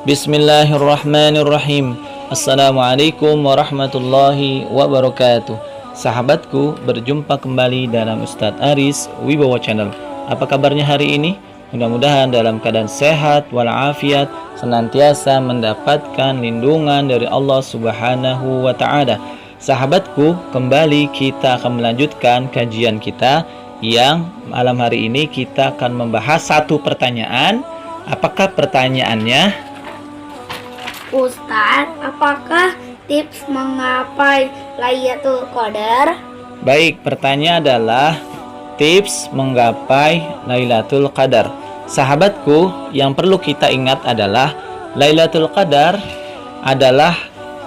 Bismillahirrahmanirrahim. Assalamualaikum warahmatullahi wabarakatuh. Sahabatku, berjumpa kembali dalam Ustadz Aris Wibowo Channel. Apa kabarnya hari ini? Mudah-mudahan dalam keadaan sehat walafiat, senantiasa mendapatkan lindungan dari Allah Subhanahu wa Ta'ala. Sahabatku, kembali kita akan melanjutkan kajian kita yang malam hari ini kita akan membahas satu pertanyaan. Apakah pertanyaannya? Ustadz, apakah tips menggapai Lailatul Qadar? Baik, pertanyaan adalah tips menggapai Lailatul Qadar. Sahabatku, yang perlu kita ingat adalah Lailatul Qadar adalah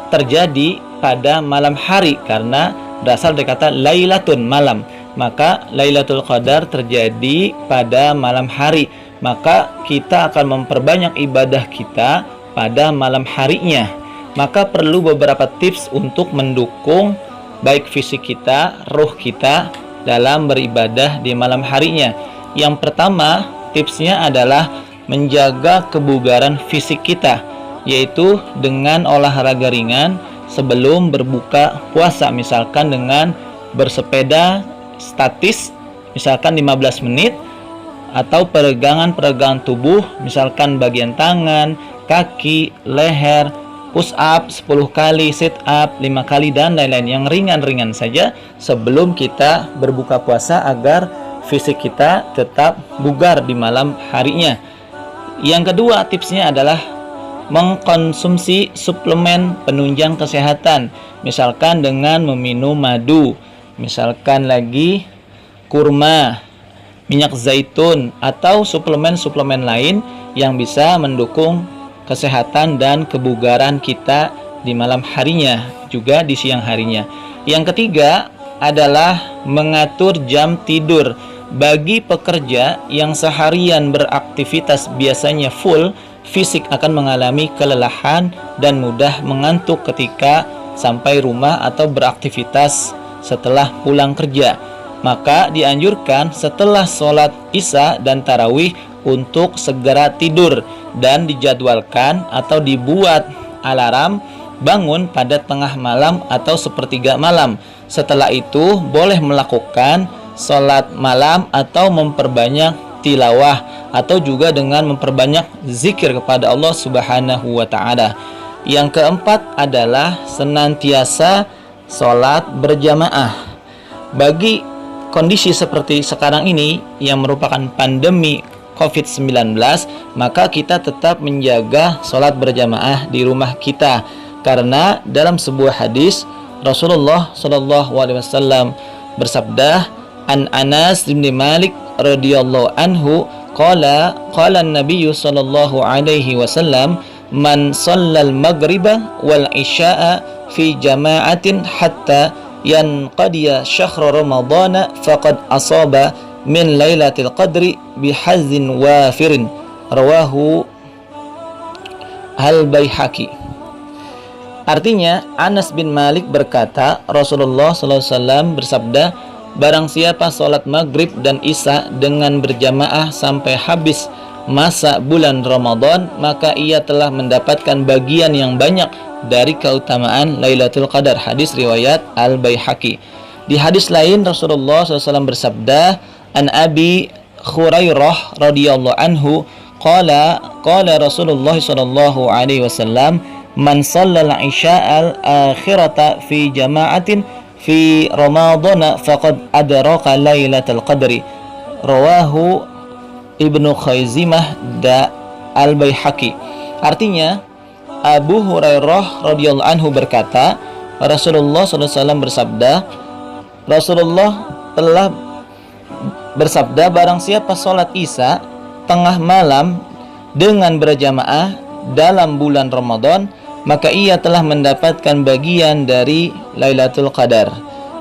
terjadi pada malam hari karena berasal dari kata Lailatun, malam. Maka Lailatul Qadar terjadi pada malam hari. Maka kita akan memperbanyak ibadah kita pada malam harinya. Maka perlu beberapa tips untuk mendukung baik fisik kita, ruh kita dalam beribadah di malam harinya. Yang pertama, tipsnya adalah menjaga kebugaran fisik kita, yaitu dengan olahraga ringan sebelum berbuka puasa, misalkan dengan bersepeda statis misalkan 15 menit, atau peregangan tubuh misalkan bagian tangan, kaki, leher, push up 10 kali, sit up 5 kali, dan lain-lain yang ringan-ringan saja sebelum kita berbuka puasa agar fisik kita tetap bugar di malam harinya. Yang kedua tipsnya adalah mengkonsumsi suplemen penunjang kesehatan, misalkan dengan meminum madu, misalkan lagi kurma, minyak zaitun, atau suplemen-suplemen lain yang bisa mendukung kesehatan dan kebugaran kita di malam harinya, juga di siang harinya. Yang ketiga adalah mengatur jam tidur. Bagi pekerja yang seharian beraktivitas biasanya full, fisik akan mengalami kelelahan dan mudah mengantuk ketika sampai rumah atau beraktivitas setelah pulang kerja. Maka dianjurkan setelah sholat isya dan tarawih untuk segera tidur dan dijadwalkan atau dibuat alarm bangun pada tengah malam atau sepertiga malam. Setelah itu boleh melakukan sholat malam atau memperbanyak tilawah, atau juga dengan memperbanyak zikir kepada Allah Subhanahu wa Ta'ala. Yang keempat adalah senantiasa sholat berjamaah. Bagi kondisi seperti sekarang ini yang merupakan pandemi COVID-19, maka kita tetap menjaga sholat berjamaah di rumah kita, karena dalam sebuah hadis Rasulullah SAW bersabda, an Anas bin Malik radhiyallahu anhu qala an-nabiy sallallahu alaihi wasallam man shallal maghriba wal isya'a fi jama'atin hatta yanqadiya syahr ramadhana faqad asaba min lailatul qadri bihazin wafirin, rawahu al-Baihaqi. Artinya, Anas bin Malik berkata, Rasulullah SAW bersabda, barang siapa sholat maghrib dan isya dengan berjamaah sampai habis masa bulan Ramadan, maka ia telah mendapatkan bagian yang banyak dari keutamaan Lailatul Qadar. Hadis riwayat Al-Baihaqi. Di hadis lain Rasulullah SAW bersabda, an Abi Hurairah radhiyallahu anhu qala Rasulullah sallallahu alaihi wasallam man shallal isya'al akhirata fi jama'atin fi ramadhana faqad adraka lailatul qadri, rawahu Ibnu Khaizimah da Al-Baihaqi. Artinya, Abu Hurairah radhiyallahu anhu berkata, Rasulullah SAW bersabda, Rasulullah telah bersabda, barang siapa sholat isya tengah malam dengan berjamaah dalam bulan Ramadan, maka ia telah mendapatkan bagian dari Lailatul Qadar.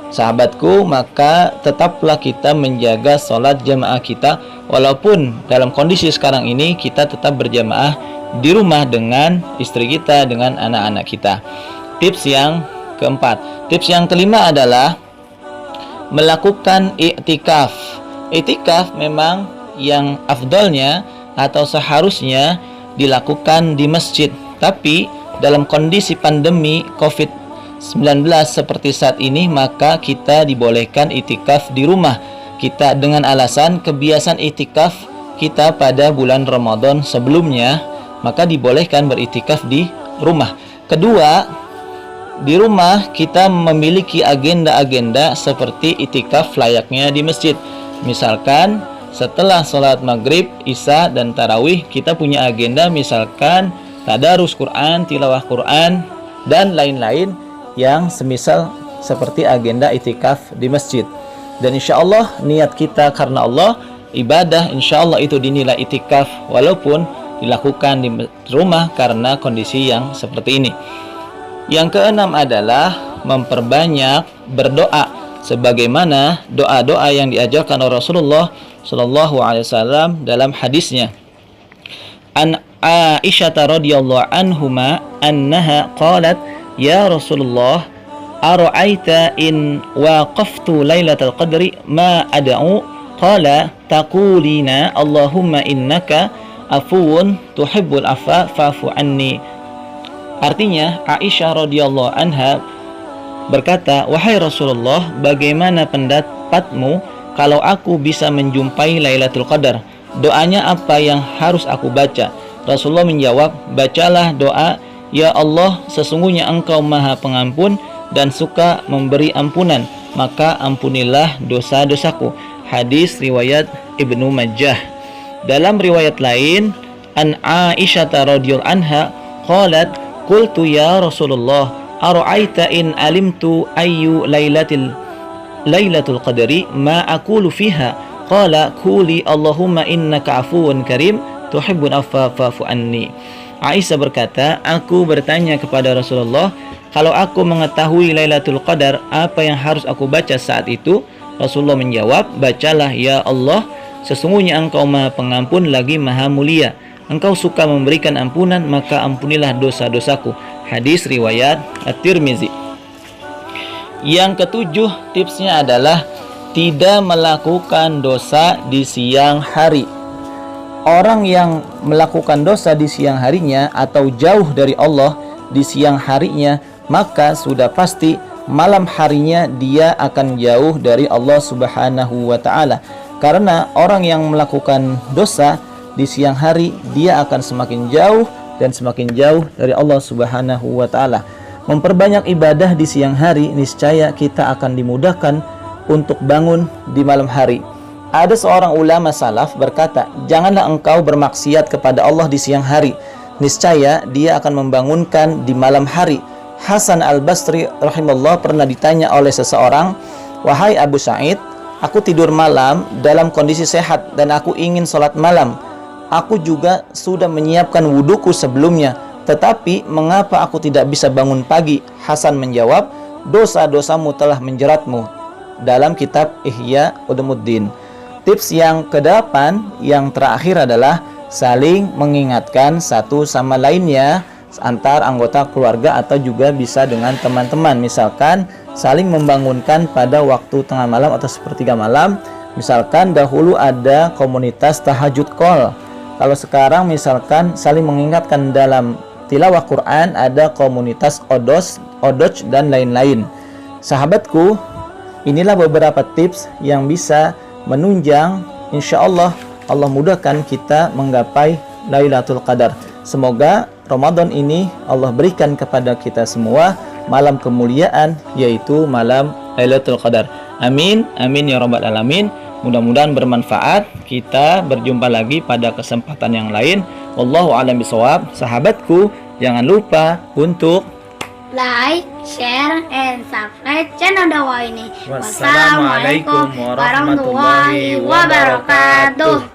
Sahabatku, maka tetaplah kita menjaga sholat jamaah kita, walaupun dalam kondisi sekarang ini kita tetap berjamaah di rumah dengan istri kita, dengan anak-anak kita. Tips yang keempat. Tips yang kelima adalah melakukan i'tikaf. I'tikaf memang yang afdolnya atau seharusnya dilakukan di masjid. Tapi dalam kondisi pandemi COVID-19 seperti saat ini, maka kita dibolehkan itikaf di rumah. Kita dengan alasan kebiasaan itikaf kita pada bulan Ramadan sebelumnya, maka dibolehkan beritikaf di rumah. Kedua, di rumah kita memiliki agenda-agenda seperti itikaf layaknya di masjid. Misalkan setelah sholat maghrib, isya, dan tarawih, kita punya agenda misalkan tadarus Quran, tilawah Quran, dan lain-lain yang semisal seperti agenda itikaf di masjid. Dan insya Allah niat kita karena Allah, ibadah insya Allah itu dinilai itikaf walaupun dilakukan di rumah karena kondisi yang seperti ini. Yang keenam adalah memperbanyak berdoa sebagaimana doa-doa yang diajarkan oleh Rasulullah sallallahu alaihi wasallam dalam hadisnya. An Aisyah radhiyallahu anhuma annaha qalat ya Rasulullah ara'aita in waqaftu lailatul qadri ma ad'u qala taqulina Allahumma innaka afuwun tuhibbul afwa fa'fu anni. Artinya Aisyah radhiyallahu anha berkata, wahai Rasulullah, bagaimana pendapatmu kalau aku bisa menjumpai Lailatul Qadar? Doanya apa yang harus aku baca? Rasulullah menjawab, bacalah doa, ya Allah, sesungguhnya Engkau Maha Pengampun dan suka memberi ampunan, maka ampunilah dosa-dosaku. Hadis riwayat Ibnu Majah. Dalam riwayat lain, an Aisyah radhiyallahu anha qalat, qultu ya Rasulullah, ara'aita in alimtu ayyu lailatul qadri ma aqulu fiha? Qala quli Allahumma innaka afuwun karim tuhibbul afwa fa'fu anni. Aisyah berkata, aku bertanya kepada Rasulullah, kalau aku mengetahui Lailatul Qadar, apa yang harus aku baca saat itu? Rasulullah menjawab, bacalah ya Allah, sesungguhnya Engkau Maha Pengampun lagi Maha Mulia. Engkau suka memberikan ampunan, maka ampunilah dosa-dosaku. Hadis riwayat At-Tirmizi. Yang ketujuh tipsnya adalah tidak melakukan dosa di siang hari. Orang yang melakukan dosa di siang harinya atau jauh dari Allah di siang harinya, maka sudah pasti malam harinya dia akan jauh dari Allah Subhanahu wa ta'ala. Karena orang yang melakukan dosa di siang hari, dia akan semakin jauh dan semakin jauh dari Allah Subhanahu wa ta'ala. Memperbanyak ibadah di siang hari, niscaya kita akan dimudahkan untuk bangun di malam hari. Ada seorang ulama salaf berkata, janganlah engkau bermaksiat kepada Allah di siang hari, niscaya dia akan membangunkan di malam hari. Hasan al-Basri rahimahullah pernah ditanya oleh seseorang, wahai Abu Sa'id, aku tidur malam dalam kondisi sehat dan aku ingin sholat malam. Aku juga sudah menyiapkan wuduku sebelumnya, tetapi mengapa aku tidak bisa bangun pagi? Hasan menjawab, dosa-dosamu telah menjeratmu. Dalam kitab Ihya Ulumuddin. Tips yang ke-8 yang terakhir adalah saling mengingatkan satu sama lainnya antar anggota keluarga atau juga bisa dengan teman-teman. Misalkan saling membangunkan pada waktu tengah malam atau sepertiga malam. Misalkan dahulu ada komunitas tahajud call. Kalau sekarang misalkan saling mengingatkan dalam tilawah Quran, ada komunitas odoj dan lain-lain. Sahabatku, inilah beberapa tips yang bisa menunjang insya Allah mudahkan kita menggapai Lailatul Qadar. Semoga Ramadan ini Allah berikan kepada kita semua malam kemuliaan, yaitu malam Lailatul Qadar. Amin, amin ya rabbal alamin. Mudah-mudahan bermanfaat. Kita berjumpa lagi pada kesempatan yang lain. Wallahu a'lam bishawab. Sahabatku, jangan lupa untuk like, share, and subscribe channel dakwah ini. Wassalamualaikum warahmatullahi wabarakatuh.